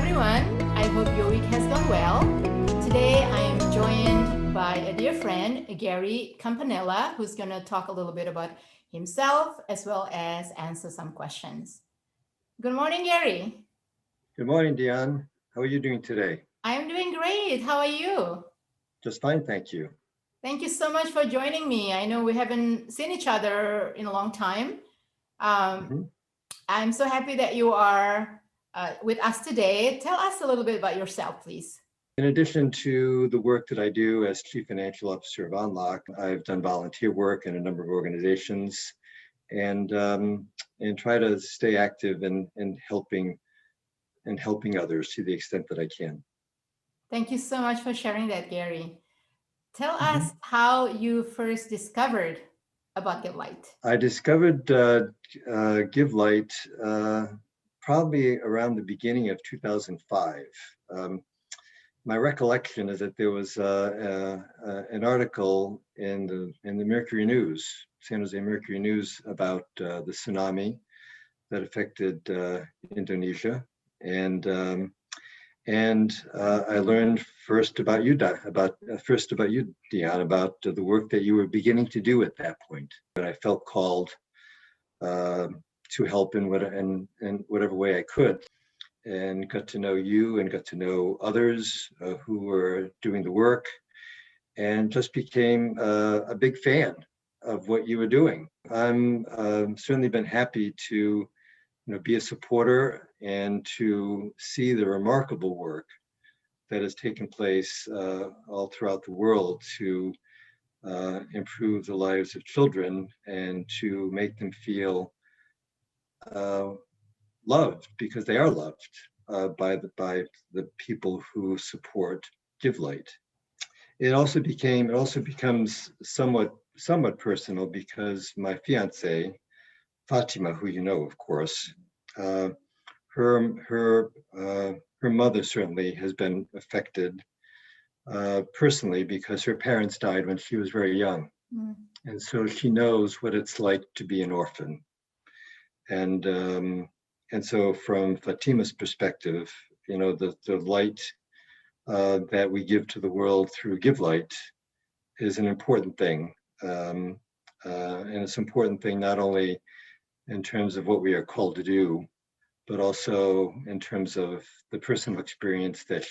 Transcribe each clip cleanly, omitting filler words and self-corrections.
everyone. I hope your week has gone well. Today I am joined by a dear friend, Gary Campanella, who's going to talk a little bit about himself as well as answer some questions. Good morning, Gary. Good morning, Dion. How are you doing today? I am doing great. How are you? Just fine, thank you. Thank you so much for joining me. I know we haven't seen each other in a long time. Um, Mhm. I'm so happy that you are with us today. Tell us a little bit about yourself, please. In addition to the work that I do as Chief Financial Officer of Unlock, I've done volunteer work in a number of organizations and try to stay active in helping others to the extent that I can. Thank you so much for sharing that, Gary. Tell Mhm. us how you first discovered about GiveLight. I discovered GiveLight probably around the beginning of 2005. Um, my recollection is that there was an article in the Mercury News, San Jose Mercury News, about the tsunami that affected Indonesia, and I learned first about you, Dion, about the work that you were beginning to do at that point. But I felt called uh, to help in whatever way I could, and got to know you and got to know others who were doing the work, and just became a big fan of what you were doing. I'm certainly been happy to be a supporter and to see the remarkable work that has taken place all throughout the world to improve the lives of children and to make them feel uh, loved, because they are loved by the people who support GiveLight. It also becomes somewhat personal, because my fiance Fatima, who you know, of course, uh, her her her mother certainly has been affected personally, because her parents died when she was very young, Mm. and so she knows what it's like to be an orphan. And so from Fatima's perspective, the light that we give to the world through GiveLight is an important thing. And it's an important thing not only in terms of what we are called to do, but also in terms of the personal experience that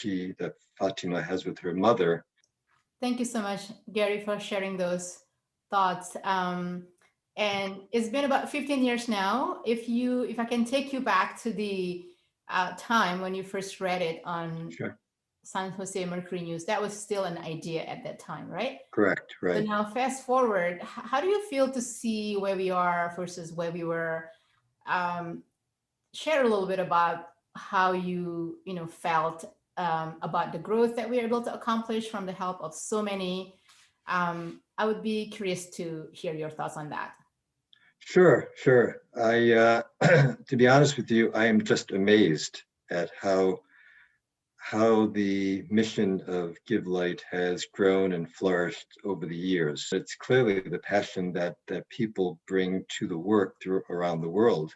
Fatima has with her mother. Thank you so much, Gary, for sharing those thoughts. And it's been about 15 years now. If I can take you back to the time when you first read it on Sure. San Jose Mercury News, that was still an idea at that time, right? Correct. So Right. now, fast forward, how do you feel to see where we are versus where we were? Um, Share a little bit about how you felt about the growth that we were able to accomplish from the help of so many. I would be curious to hear your thoughts on that. Sure. Sure. To be honest with you, I am just amazed at how the mission of Give Light has grown and flourished over the years. It's clearly the passion that people bring to the work around the world.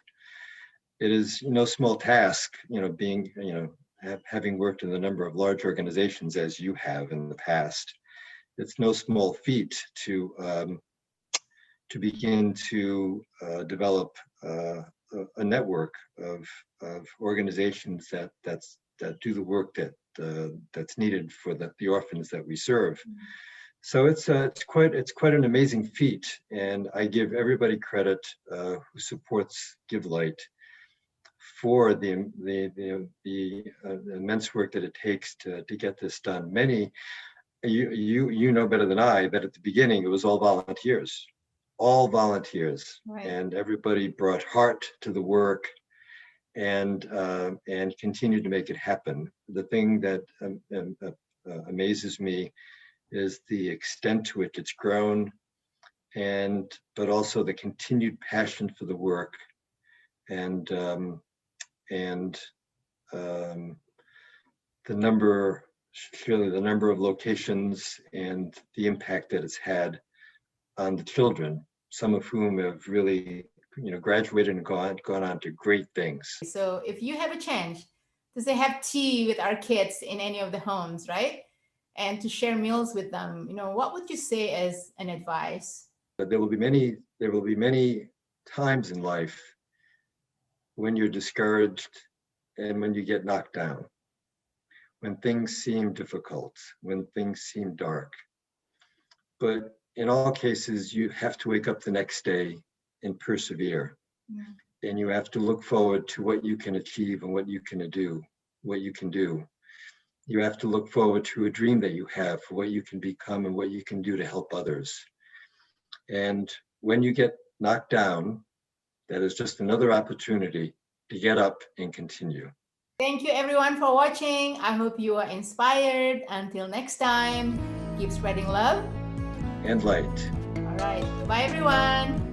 It is no small task, being, having worked in a number of large organizations as you have in the past. It's no small feat to begin to develop a network of organizations that do the work that's needed for the orphans that we serve. So it's quite an amazing feat, and I give everybody credit who supports GiveLight for the immense work that it takes to get this done. Many, you know better than I, that at the beginning it was all volunteers, Right. and everybody brought heart to the work and continued to make it happen. The thing that amazes me is the extent to which it's grown, but also the continued passion for the work, and and um, the number, surely the number of locations and the impact that it's had on the children, some of whom have really, graduated and gone on to great things. So if you have a chance to say have tea with our kids in any of the homes, right? And to share meals with them. What would you say as an advice? There will be many times in life when you're discouraged and when you get knocked down, when things seem difficult, when things seem dark. But in all cases, you have to wake up the next day and persevere. Yeah. And you have to look forward to what you can achieve and what you can do. You have to look forward to a dream that you have for what you can become and what you can do to help others. And when you get knocked down, that is just another opportunity to get up and continue. Thank you everyone for watching. I hope you are inspired. Until next time, keep spreading love And light. all right, bye everyone.